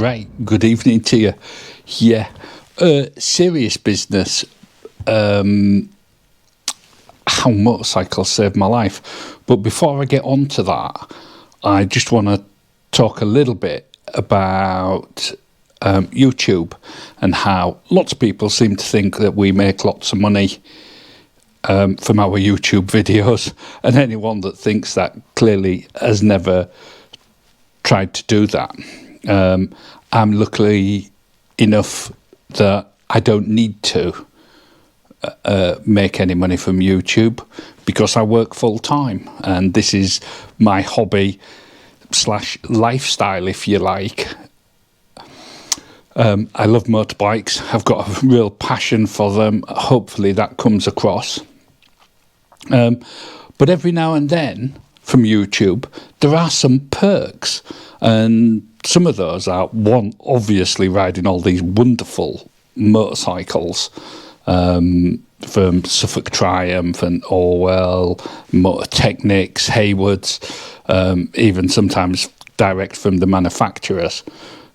Right, good evening to you. Yeah, serious business. How motorcycles saved my life. But before I get on to that, I just want to talk a little bit about YouTube and how lots of people seem to think that we make lots of money from our YouTube videos, and anyone that thinks that clearly has never tried to do that. I'm lucky enough that I don't need to make any money from YouTube because I work full time, and this is my hobby / lifestyle, if you like. I love motorbikes. I've got a real passion for them. Hopefully that comes across. But every now and then from YouTube, there are some perks, and some of those are, one, obviously riding all these wonderful motorcycles from Suffolk Triumph and Orwell, Motor Technics, Haywards, even sometimes direct from the manufacturers.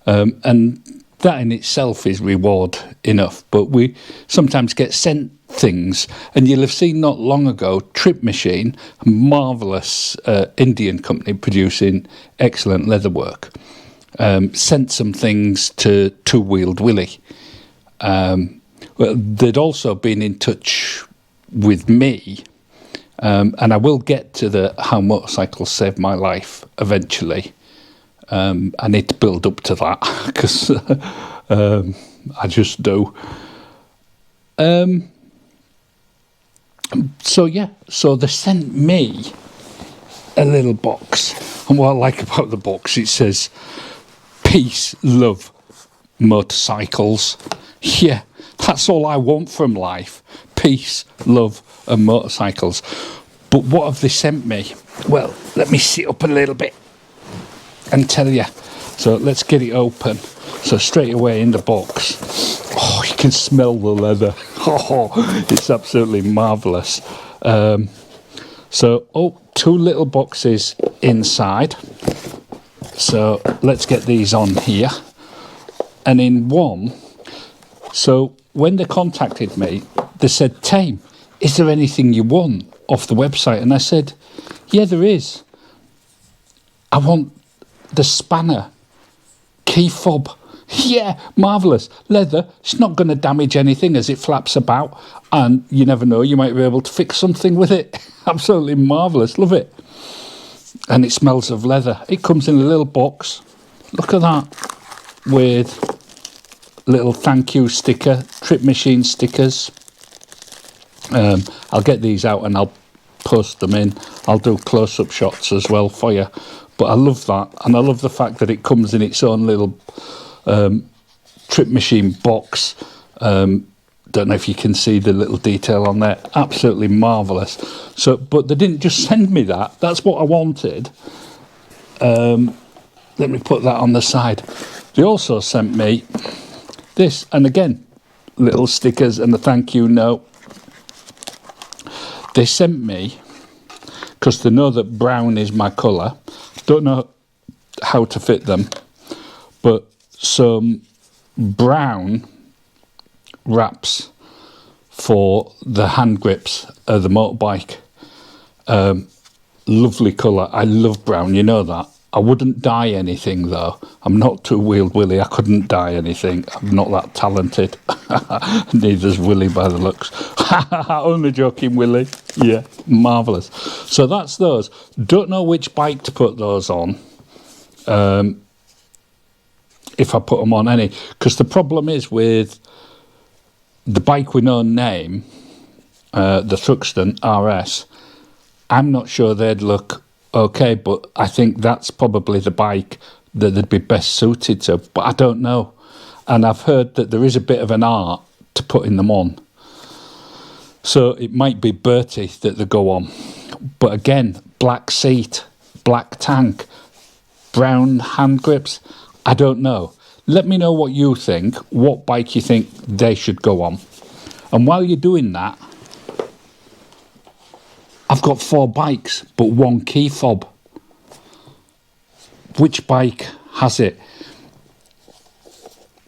And that in itself is reward enough, but we sometimes get sent things, and you'll have seen not long ago TripMachine, a marvellous Indian company producing excellent leatherwork, sent some things to Two Wheeled Willie. Well, they'd also been in touch with me, and I will get to the how motorcycles saved my life eventually. I need to build up to that because I just do. So they sent me a little box, and what I like about the box, it says peace, love, motorcycles. Yeah, that's all I want from life: peace, love and motorcycles. But what have they sent me? Well, let me sit up a little bit and tell you. So let's get it open. So straight away in the box, oh, you can smell the leather. Oh, it's absolutely marvellous. Two little boxes inside. So let's get these on here. And in one, so when they contacted me, they said, Tame, is there anything you want off the website? And I said, yeah, there is. I want the spanner key fob. Yeah, marvellous. Leather, it's not going to damage anything as it flaps about, and you never know, you might be able to fix something with it. Absolutely marvellous, love it. And it smells of leather. It comes in a little box, look at that, with little thank you sticker, TripMachine stickers. I'll get these out and I'll post them in. I'll do close-up shots as well for you. But I love that, and I love the fact that it comes in its own little TripMachine box. Don't know if you can see the little detail on there. Absolutely marvellous. So, but they didn't just send me that. That's what I wanted. Let me put that on the side. They also sent me this, and again, little stickers and a thank you note. They sent me, because they know that brown is my colour, don't know how to fit them, but some brown wraps for the hand grips of the motorbike. Lovely colour. I love brown, you know that. I wouldn't dye anything though. I'm not Two Wheeled Willie. I couldn't dye anything. I'm not that talented. Neither's Willie by the looks. Only joking, Willie. Yeah, marvellous. So that's those. Don't know which bike to put those on. If I put them on any, because the problem is with the bike with no name, the Thruxton RS, I'm not sure they'd look okay, but I think that's probably the bike that they'd be best suited to, but I don't know. And I've heard that there is a bit of an art to putting them on, so it might be Bertie that they go on. But again, black seat, black tank, brown hand grips, I don't know. Let me know what you think, what bike you think they should go on. And while you're doing that, I've got 4 bikes, but 1 key fob. Which bike has it?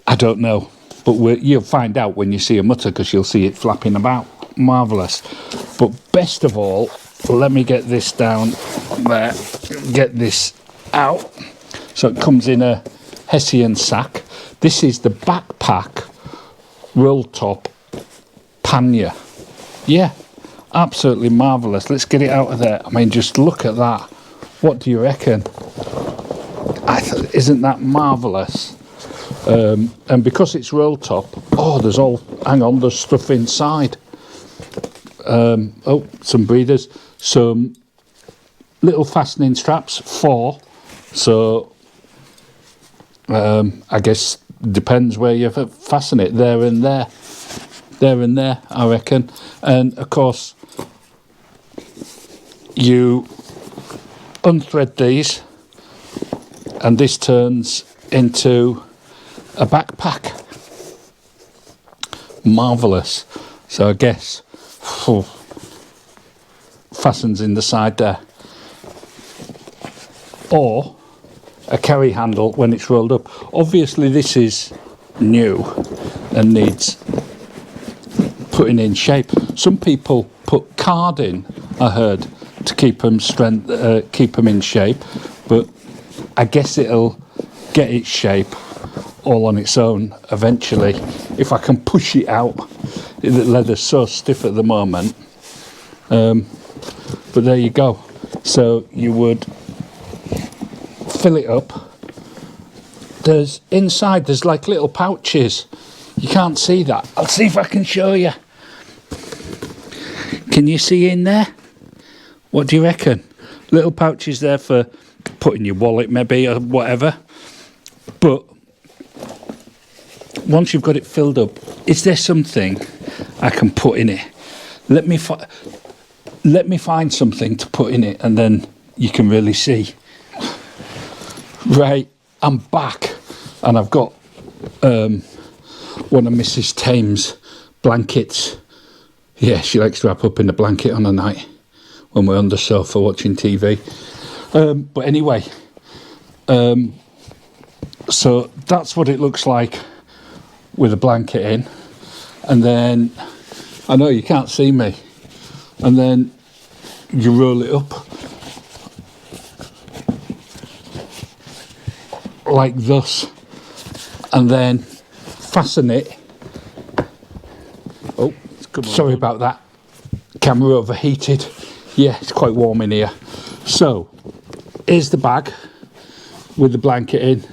I don't know, but you'll find out when you see a mutter, because you'll see it flapping about. Marvellous. But best of all, let me get this down there, get this out. So it comes in a Hessian sack. This is the backpack roll top pannier. Yeah, absolutely marvellous. Let's get it out of there. I mean, just look at that. What do you reckon? Isn't that marvellous? And because it's roll top, there's stuff inside. Some breathers, some little fastening straps, 4. So I guess depends where you fasten it, there and there, I reckon. And of course, you unthread these, and this turns into a backpack. Marvellous. So I guess fastens in the side there, or a carry handle when it's rolled up. Obviously this is new and needs putting in shape. Some people put card in, I heard, to keep them in shape, but I guess it'll get its shape all on its own eventually if I can push it out. The leather's so stiff at the moment, but there you go. So you would fill it up. There's like little pouches. You can't see that. I'll see if I can show you. Can you see in there? What do you reckon? Little pouches there for putting your wallet maybe, or whatever. But once you've got it filled up, is there something I can put in it? Let me find something to put in it, and then you can really see. Right, I'm back, and I've got one of Mrs. Tame's blankets. Yeah, she likes to wrap up in a blanket on a night when we're on the sofa watching TV. But anyway, so that's what it looks like with a blanket in. And then, I know you can't see me, and then you roll it up like this, and then fasten it. Oh, sorry about that, camera overheated. Yeah, it's quite warm in here. So here's the bag with the blanket in.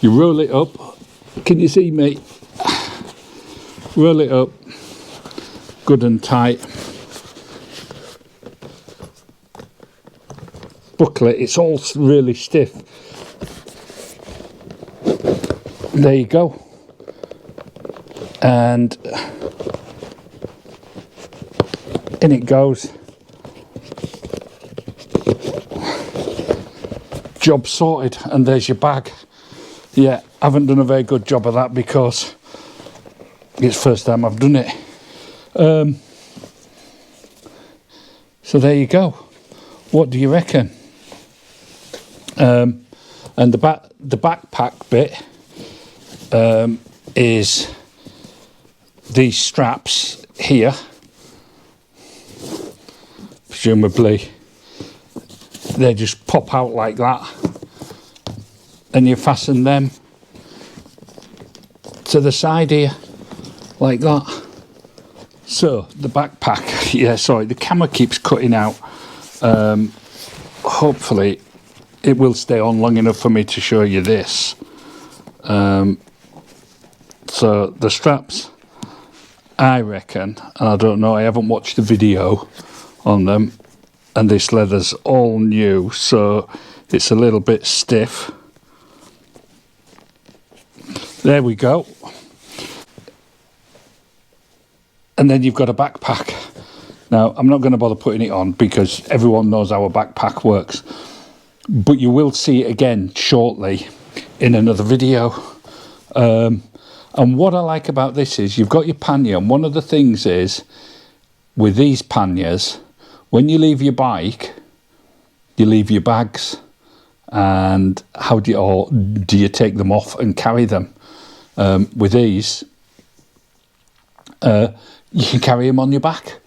You roll it up. Can you see me? Roll it up good and tight. Buckle it. It's all really stiff. There you go. And in it goes. Job sorted, and there's your bag. Yeah, I haven't done a very good job of that because it's the first time I've done it. So there you go. What do you reckon? And the backpack bit is these straps here. Presumably they just pop out like that, and you fasten them to the side here like that. So the backpack, yeah, sorry, the camera keeps cutting out. Hopefully it will stay on long enough for me to show you this. So the straps, I reckon, and I don't know, I haven't watched the video on them, and this leather's all new, so it's a little bit stiff. There we go. And then you've got a backpack. Now, I'm not going to bother putting it on because everyone knows how a backpack works, but you will see it again shortly in another video. And what I like about this is you've got your pannier, and one of the things is with these panniers, when you leave your bike, you leave your bags, and how do you take them off and carry them? With these, you can carry them on your back.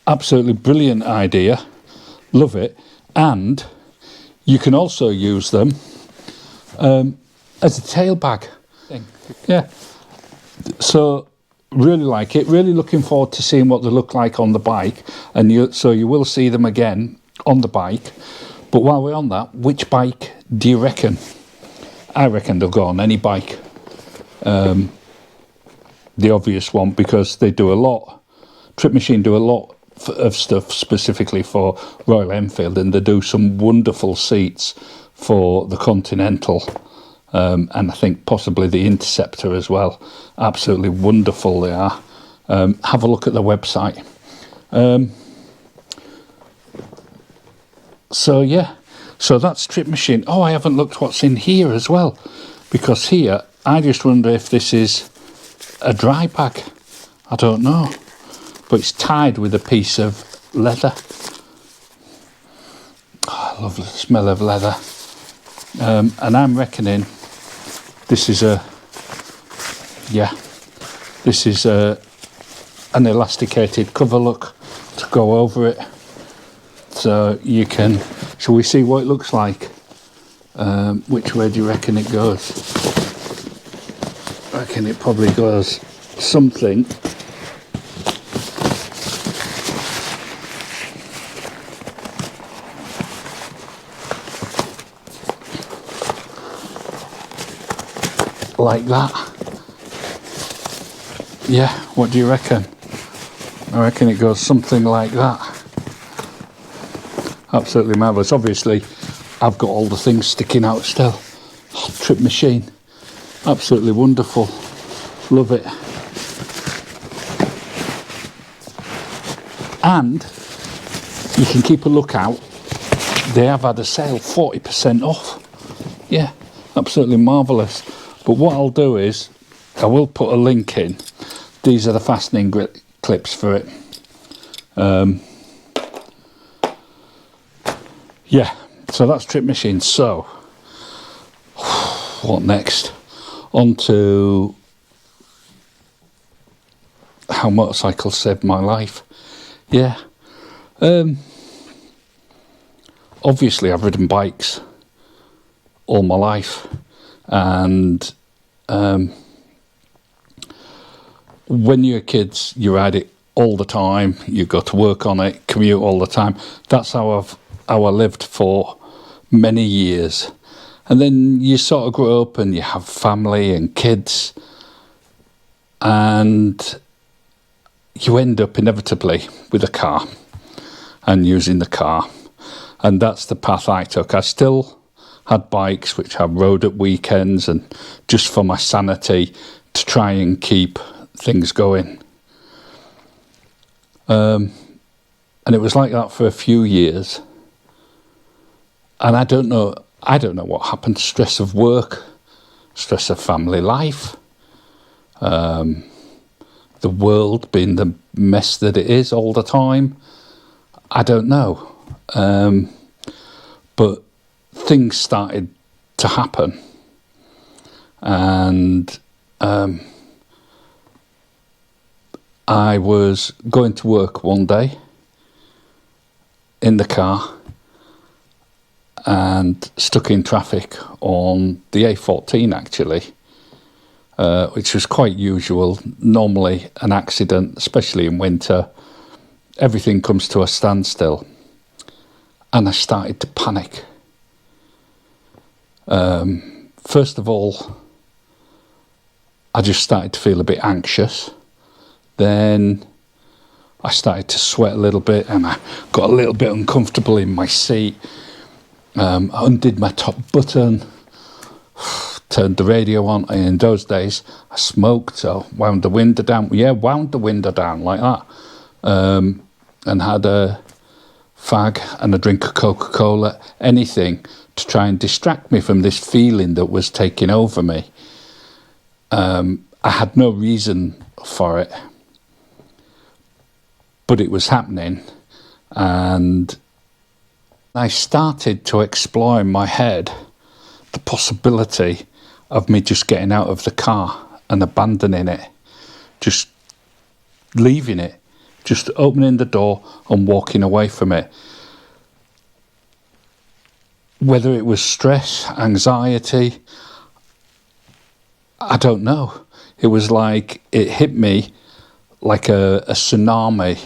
Absolutely brilliant idea. Love it. And you can also use them as a tail bag. Yeah. So really like it. Really looking forward to seeing what they look like on the bike. And so you will see them again on the bike. But while we're on that, which bike do you reckon? I reckon they'll go on any bike. The obvious one, because they do a lot. TripMachine do a lot of stuff specifically for Royal Enfield, and they do some wonderful seats for the Continental, and I think possibly the Interceptor as well. Absolutely wonderful they are. Have a look at the website. So yeah, so that's TripMachine. Oh, I haven't looked what's in here as well, because here I just wonder if this is a dry bag. I don't know, but it's tied with a piece of leather. Oh, I love the smell of leather. And I'm reckoning this is an elasticated cover look to go over it. So you can, shall we see what it looks like? Which way do you reckon it goes? I reckon it probably goes something like that. Yeah, what do you reckon? I reckon it goes something like that. Absolutely marvellous. Obviously, I've got all the things sticking out still. Oh, TripMachine. Absolutely wonderful. Love it. And you can keep a lookout. They have had a sale, 40% off. Yeah, absolutely marvellous. But what I'll do is, I will put a link in. These are the fastening clips for it. Yeah, so that's TripMachine. So, what next? On to how motorcycles saved my life. Yeah. Obviously, I've ridden bikes all my life. And when you're kids, you ride it all the time. You go to work on it, commute all the time. That's how I lived for many years. And then you sort of grow up and you have family and kids, and you end up inevitably with a car and using the car. And that's the path I took. I still had bikes which I rode at weekends, and just for my sanity, to try and keep things going. And it was like that for a few years. And I don't know what happened. Stress of work, stress of family life, the world being the mess that it is all the time. I don't know. But things started to happen. And I was going to work one day in the car and stuck in traffic on the A14 actually, which was quite usual. Normally an accident, especially in winter, everything comes to a standstill. And I started to panic. First of all, I just started to feel a bit anxious. Then I started to sweat a little bit, and I got a little bit uncomfortable in my seat. I undid my top button, turned the radio on, and in those days I smoked, so wound the window down. Yeah, wound the window down like that, and had a fag and a drink of Coca-Cola, anything to try and distract me from this feeling that was taking over me. I had no reason for it, but it was happening, and I started to explore in my head the possibility of me just getting out of the car and abandoning it, just leaving it, just opening the door and walking away from it. Whether it was stress, anxiety, I don't know. It was like it hit me like a tsunami,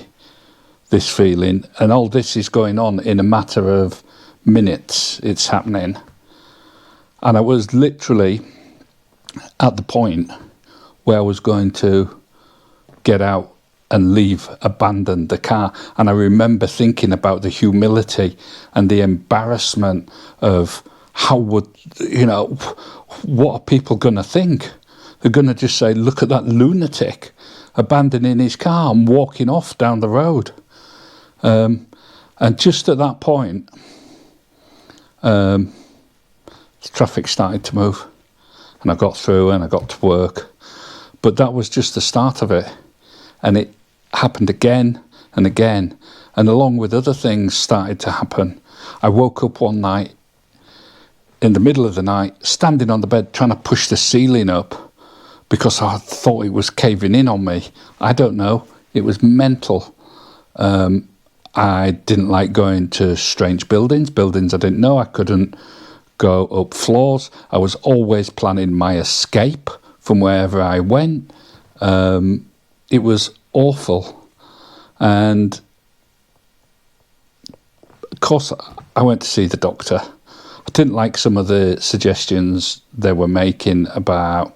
this feeling, and all this is going on in a matter of minutes. It's happening. And I was literally at the point where I was going to get out and leave, abandon the car. And I remember thinking about the humility and the embarrassment of how would, what are people going to think? They're going to just say, look at that lunatic abandoning his car and walking off down the road. And just at that point, the traffic started to move, and I got through and I got to work. But that was just the start of it. And it happened again and again. And along with other things started to happen. I woke up one night, in the middle of the night, standing on the bed, trying to push the ceiling up because I thought it was caving in on me. I don't know. It was mental. I didn't like going to strange buildings I didn't know. I couldn't go up floors. I was always planning my escape from wherever I went. It was awful. And of course, I went to see the doctor. I didn't like some of the suggestions they were making about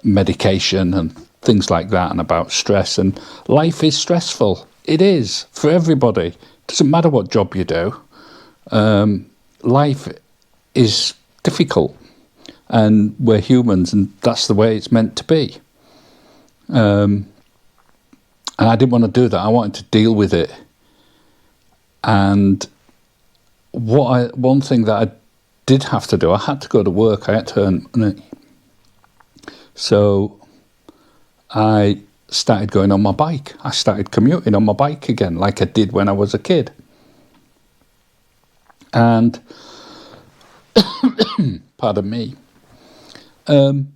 medication and things like that, and about stress. And life is stressful. It is, for everybody. Doesn't matter what job you do. Life is difficult. And we're humans, and that's the way it's meant to be. And I didn't want to do that. I wanted to deal with it. And one thing that I did have to do, I had to go to work. I had to earn money. So I started going on my bike. I started commuting on my bike again, like I did when I was a kid. And, pardon me, the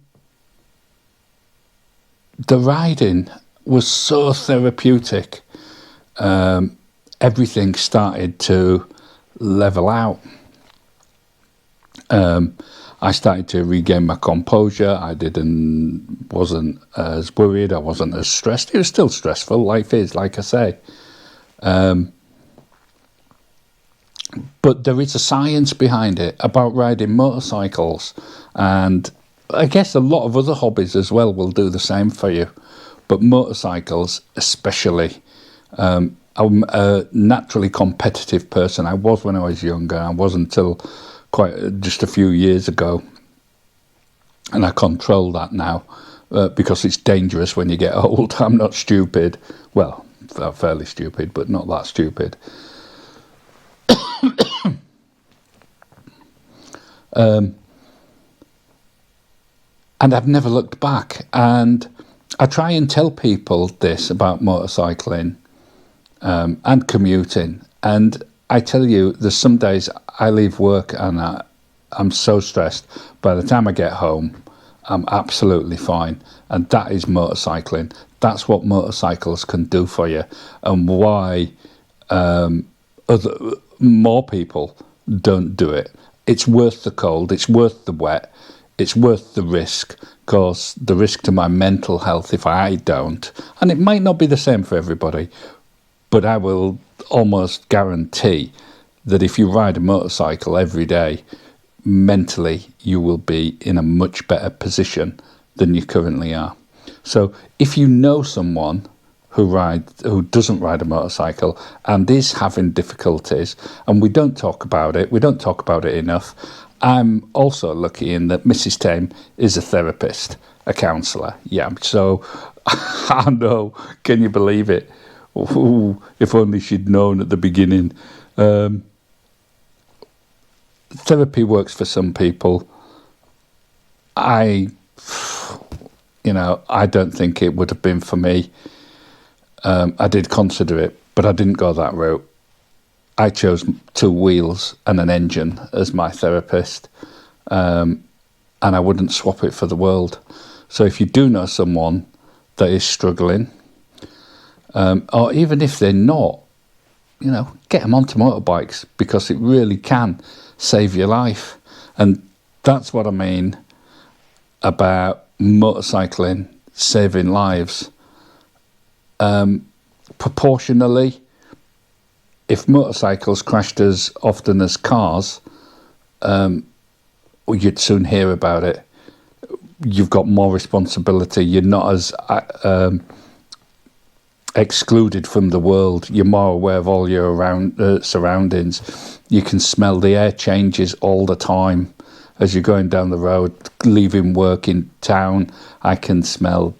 riding was so therapeutic. Everything started to level out. I started to regain my composure. I wasn't as worried. I wasn't as stressed. It was still stressful. Life is, like I say. But there is a science behind it about riding motorcycles. And I guess a lot of other hobbies as well will do the same for you. But motorcycles especially. I'm a naturally competitive person. I was when I was younger. I was until just a few years ago. And I control that now because it's dangerous when you get old. I'm not stupid. Well, fairly stupid, but not that stupid. And I've never looked back. And I try and tell people this about motorcycling and commuting. And I tell you, there's some days I leave work and I'm so stressed. By the time I get home, I'm absolutely fine. And that is motorcycling. That's what motorcycles can do for you. And why more people don't do it. It's worth the cold. It's worth the wet. It's worth the risk, because the risk to my mental health if I don't, and it might not be the same for everybody, but I will almost guarantee that if you ride a motorcycle every day, mentally you will be in a much better position than you currently are. So if you know someone who doesn't ride a motorcycle and is having difficulties, and we don't talk about it enough. I'm also lucky in that Mrs. Tame is a therapist, a counsellor. Yeah, so I know, can you believe it? Ooh, if only she'd known at the beginning. Therapy works for some people. I don't think it would have been for me. I did consider it, but I didn't go that route. I chose 2 wheels and an engine as my therapist, and I wouldn't swap it for the world. So if you do know someone that is struggling, or even if they're not, you know, get them onto motorbikes, because it really can save your life. And that's what I mean about motorcycling saving lives. Proportionally, if motorcycles crashed as often as cars, you'd soon hear about it. You've got more responsibility. You're not as excluded from the world. You're more aware of all your surroundings. You can smell the air changes all the time as you're going down the road, leaving work in town. I can smell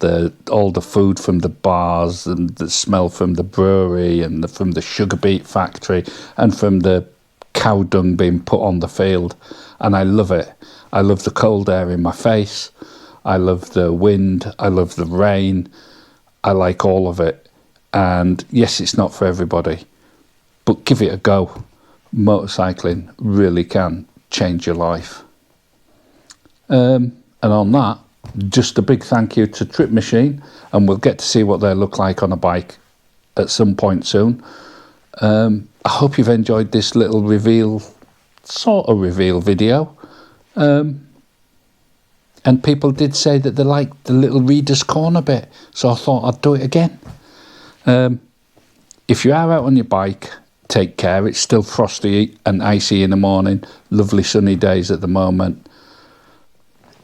all the food from the bars, and the smell from the brewery, and from the sugar beet factory, and from the cow dung being put on the field. And I love it. I love the cold air in my face. I love the wind. I love the rain. I like all of it. And yes, it's not for everybody, but give it a go. Motorcycling really can change your life. And on that, just a big thank you to TripMachine, and we'll get to see what they look like on a bike at some point soon. I hope you've enjoyed this little sort of reveal video. And people did say that they liked the little reader's corner bit, so I thought I'd do it again. If you are out on your bike, take care. It's still frosty and icy in the morning. Lovely sunny days at the moment.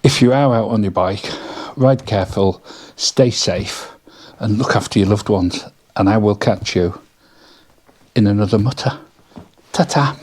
If you are out on your bike, ride careful, stay safe, and look after your loved ones. And I will catch you in another mutter. Ta-ta.